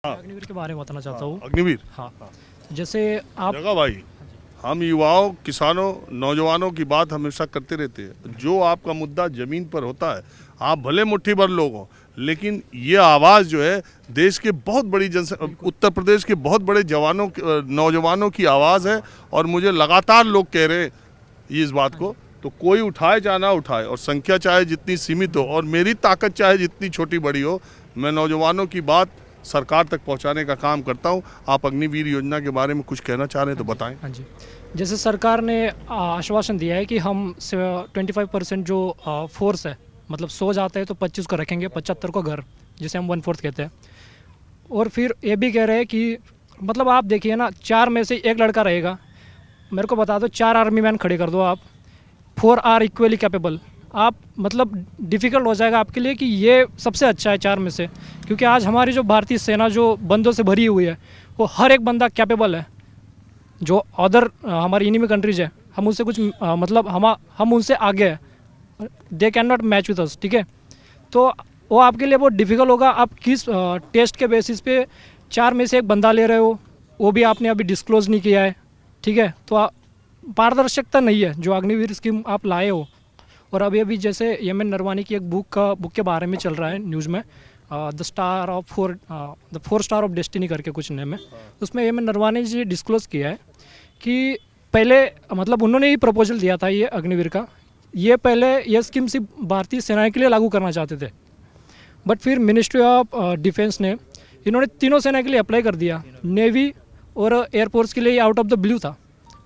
हाँ, अग्निवीर के बारे में बताना चाहता हूँ। अग्निवीर। हाँ, जैसे आप जगह भाई, हम युवाओं, किसानों, नौजवानों की बात हमेशा करते रहते हैं। जो आपका मुद्दा जमीन पर होता है, आप भले मुट्ठी भर लोग हो, लेकिन ये आवाज़ जो है देश के बहुत बड़ी उत्तर प्रदेश के बहुत बड़े जवानों नौजवानों की आवाज़ है। और मुझे लगातार लोग कह रहे हैं इस बात को। तो कोई उठाए चाहे ना उठाए, और संख्या चाहे जितनी सीमित हो और मेरी ताकत चाहे जितनी छोटी बड़ी हो, मैं नौजवानों की बात सरकार तक पहुंचाने का काम करता हूं। आप अग्निवीर योजना के बारे में कुछ कहना चाह रहे हैं तो बताएं। हाँ जी, जैसे सरकार ने आश्वासन दिया है कि हम 25% जो फोर्स है, मतलब 100 जाते हैं तो 25 को रखेंगे, 75 को घर, जिसे हम 1/4 कहते हैं। और फिर ये भी कह रहे हैं कि मतलब आप देखिए ना, 4 में से एक लड़का रहेगा। मेरे को बता दो, 4 आर्मी मैन खड़े कर दो आप, 4 आर इक्वली कैपेबल। आप मतलब डिफ़िकल्ट हो जाएगा आपके लिए कि ये सबसे अच्छा है 4 में से, क्योंकि आज हमारी जो भारतीय सेना जो बंदों से भरी हुई है, वो हर एक बंदा कैपेबल है। जो अदर हमारी इनिमी कंट्रीज है, हम उनसे कुछ मतलब हम उनसे आगे हैं। They can not match with us, ठीक है। तो वो आपके लिए बहुत डिफ़िकल्ट होगा। आप किस टेस्ट के बेसिस पे 4 में से एक बंदा ले रहे हो, वो भी आपने अभी डिस्क्लोज़ नहीं किया है, ठीक है। तो पारदर्शिकता नहीं है जो अग्निवीर स्कीम आप लाए हो। और अभी अभी जैसे एम एन नरवानी की एक बुक के बारे में चल रहा है न्यूज़ में, द 4 स्टार ऑफ डेस्टिनी करके कुछ नेम है। उसमें एम एन नरवानी जी डिस्क्लोज़ किया है कि पहले मतलब उन्होंने ही प्रपोजल दिया था ये अग्निवीर का। ये पहले ये स्कीम सिर्फ भारतीय सेना के लिए लागू करना चाहते थे, बट फिर मिनिस्ट्री ऑफ डिफेंस ने इन्होंने तीनों सेना के लिए अप्लाई कर दिया। नेवी और एयरफोर्स के लिए आउट ऑफ द ब्लू था।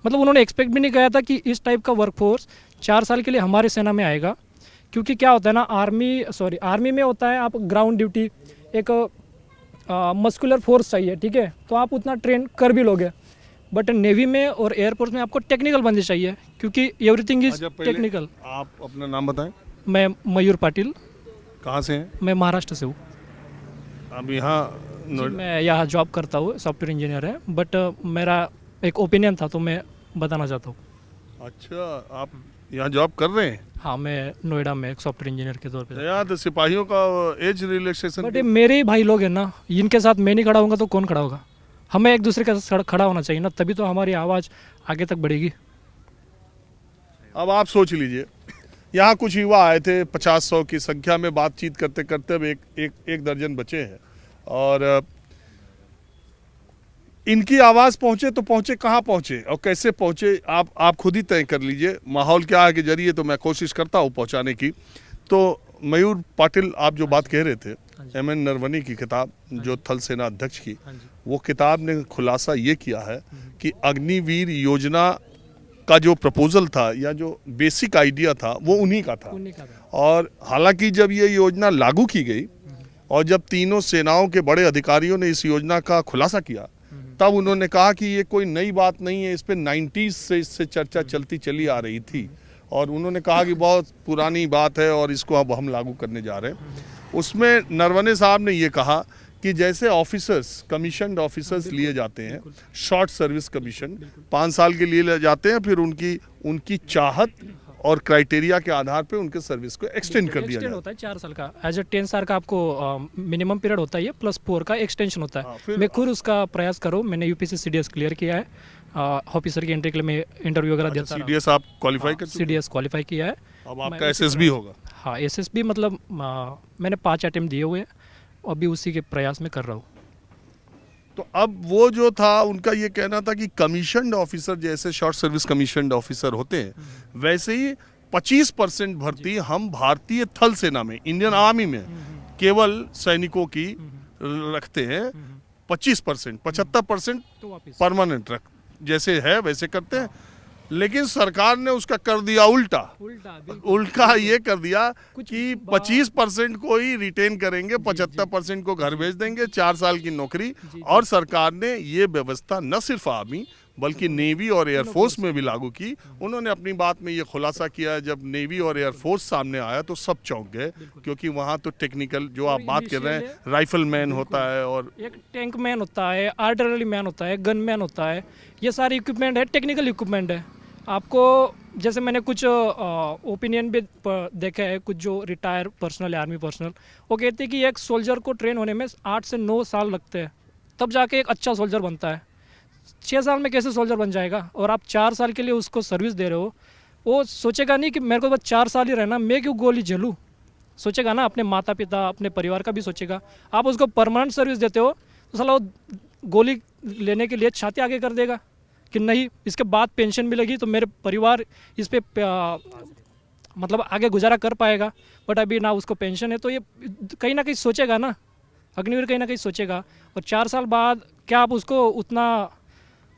मतलब उन्होंने एक्सपेक्ट भी नहीं किया था कि इस टाइप का वर्कफोर्स 4 साल के लिए हमारी सेना में आएगा। क्योंकि क्या होता है ना, आर्मी में होता है आप ग्राउंड ड्यूटी, एक मस्कुलर फोर्स चाहिए, ठीक है, तो आप उतना ट्रेन कर भी लोगे। बट नेवी में और एयरफोर्स में आपको टेक्निकल बंदे चाहिए, क्योंकि एवरीथिंग इज अच्छा, पहले टेक्निकल। आप अपना नाम बताएं। मैं मयूर पाटिल, कहाँ से हैं? मैं महाराष्ट्र से हूँ। अब यहाँ जी, मैं यहाँ जॉब करता हूँ, सॉफ्टवेयर इंजीनियर है। बट मेरा एक ओपिनियन था तो मैं बताना चाहता हूँ। अच्छा, आप यहाँ जॉब कर रहे हैं? हाँ, मैं नोएडा में एक सॉफ्टवेयर इंजीनियर के तौर पे। यहाँ तो सिपाहियों का एज रिलैक्सेशन बट ये मेरे ही भाई लोग हैं ना, इनके साथ मैं नहीं खड़ा होऊंगा तो कौन खड़ा होगा। हमें एक दूसरे के साथ खड़ा होना चाहिए ना, तभी तो हमारी आवाज़ आगे तक बढ़ेगी। अब आप सोच लीजिए, यहाँ कुछ युवा आए थे 50-100 की संख्या में, बातचीत करते करते अब एक दर्जन बचे हैं। और इनकी आवाज़ पहुँचे तो पहुँचे कहाँ पहुँचे और कैसे पहुँचे, आप खुद ही तय कर लीजिए। माहौल क्या है के जरिए तो मैं कोशिश करता हूँ पहुँचाने की। तो मयूर पाटिल, आप जो बात कह रहे थे, एम एन नरवनी की किताब, जो थल सेना अध्यक्ष की, वो किताब ने खुलासा ये किया है कि अग्निवीर योजना का जो प्रपोजल था या जो बेसिक आइडिया था वो उन्हीं का था। और हालांकि जब ये योजना लागू की गई और जब तीनों सेनाओं के बड़े अधिकारियों ने इस योजना का खुलासा किया, तब उन्होंने कहा कि ये कोई नई बात नहीं है, इस पे 90s से इससे चर्चा चलती चली आ रही थी। और उन्होंने कहा कि बहुत पुरानी बात है और इसको अब हम लागू करने जा रहे हैं। उसमें नरवणे साहब ने ये कहा कि जैसे ऑफिसर्स, कमीशन्ड ऑफिसर्स लिए जाते हैं, शॉर्ट सर्विस कमीशन 5 साल के लिए ले जाते हैं, फिर उनकी चाहत और क्राइटेरिया के आधार पे उनके सर्विस को एक्सटेंड कर दिया जाता होता है 4 साल का। एज ए 10 साल का आपको मिनिमम पीरियड होता है, प्लस 4 का एक्सटेंशन होता है। मैं खुद उसका प्रयास करूँ, मैंने यूपीसी सीडीएस क्लियर किया है। ऑफिसर की एंट्री के लिए मैं इंटरव्यू वगैरह देता हूँ। सीडीएस आप क्वालिफाई कर चुके हैं? सीडीएस क्वालिफाई किया है। अब आपका एसएसबी होगा? हाँ, एसएसबी मतलब मैंने 5 अटेम्प्ट दिए हुए हैं, अभी उसी के प्रयास में कर रहा हूँ। तो अब वो जो था उनका ये कहना था कि कमीशन्ड ऑफिसर जैसे शॉर्ट सर्विस कमीशन्ड ऑफिसर होते हैं, वैसे ही 25% भर्ती हम भारतीय थल सेना में, इंडियन आर्मी में केवल सैनिकों की रखते हैं। 25%, 75% परमानेंट रख, जैसे है वैसे करते हैं। लेकिन सरकार ने उसका कर दिया उल्टा ये कर दिया कि 25% को ही रिटेन करेंगे, 75% को घर भेज देंगे, 4 साल की नौकरी। और सरकार ने ये व्यवस्था न सिर्फ आर्मी बल्कि नेवी और एयरफोर्स में भी लागू की। उन्होंने अपनी बात में ये खुलासा किया, जब नेवी और एयरफोर्स सामने आया तो सब चौंक गए, क्योंकि वहाँ तो टेक्निकल जो आप बात कर रहे हैं, राइफल मैन होता है और एक टैंक मैन होता है, आर्टिलरी मैन होता है, गन मैन होता है। ये सारे इक्विपमेंट है, टेक्निकल इक्विपमेंट है। आपको जैसे मैंने कुछ ओपिनियन भी देखा है, कुछ जो रिटायर पर्सनल है, आर्मी पर्सनल, वो कहते हैं कि एक सोल्जर को ट्रेन होने में 8 से 9 साल लगते हैं। तब जाके एक अच्छा सोल्जर बनता है। 6 साल में कैसे सोल्जर बन जाएगा? और आप 4 साल के लिए उसको सर्विस दे रहे हो, वो सोचेगा नहीं कि मेरे को बस 4 साल ही रहना, मैं क्यों गोली झेलूँ? सोचेगा ना, अपने माता पिता अपने परिवार का भी सोचेगा। आप उसको परमानेंट सर्विस देते हो तो साला वो गोली लेने के लिए छाती आगे कर देगा कि नहीं, इसके बाद पेंशन मिलेगी तो मेरे परिवार इस पे मतलब आगे गुजारा कर पाएगा। बट अभी ना उसको पेंशन है, तो ये कहीं ना कहीं सोचेगा ना, अग्निवीर कहीं ना कहीं सोचेगा। और 4 साल बाद क्या आप उसको उतना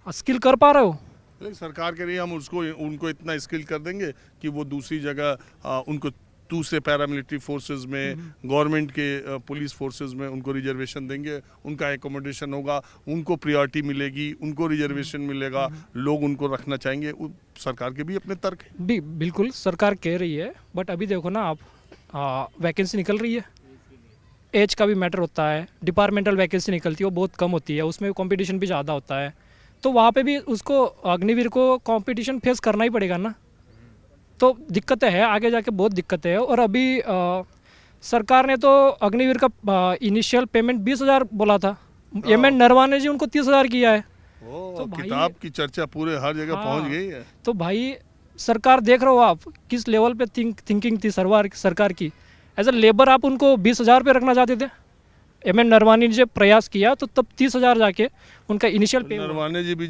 स्किल कर पा रहे हो? लेकिन सरकार के लिए हम उनको इतना स्किल कर देंगे कि वो दूसरी जगह उनको दूसरे पैरामिलिट्री फोर्सेस में, गवर्नमेंट के पुलिस फोर्सेस में उनको रिजर्वेशन देंगे, उनका एकोमोडेशन होगा, उनको प्रायोरिटी मिलेगी, उनको रिजर्वेशन मिलेगा, लोग उनको रखना चाहेंगे। सरकार के भी अपने तर्क हैं। बिल्कुल सरकार कह रही है, बट अभी देखो ना आप, वैकेंसी निकल रही है, एज का भी मैटर होता है, डिपार्टमेंटल वैकेंसी निकलती है वो बहुत कम होती है, उसमें कंपटीशन भी ज़्यादा होता है, तो वहाँ पे भी उसको अग्निवीर को कंपटीशन फेस करना ही पड़ेगा ना। तो दिक्कतें हैं, आगे जाके बहुत दिक्कतें हैं। और अभी सरकार ने तो अग्निवीर का इनिशियल पेमेंट 20,000 बोला था, MN नरवाने जी उनको 30,000 किया है। तो भाई, किताब की चर्चा पूरे हर जगह पहुंच गई है। तो भाई सरकार देख रहे हो आप किस लेवल पे थिंकिंग थी सरकार की। एज अ लेबर आप उनको 20,000 पे रखना चाहते थे। MN नरवाने ने जब प्रयास किया तो तब 30,000 जाके उनका इनिशियल पेमेंट। नरवाने जी भी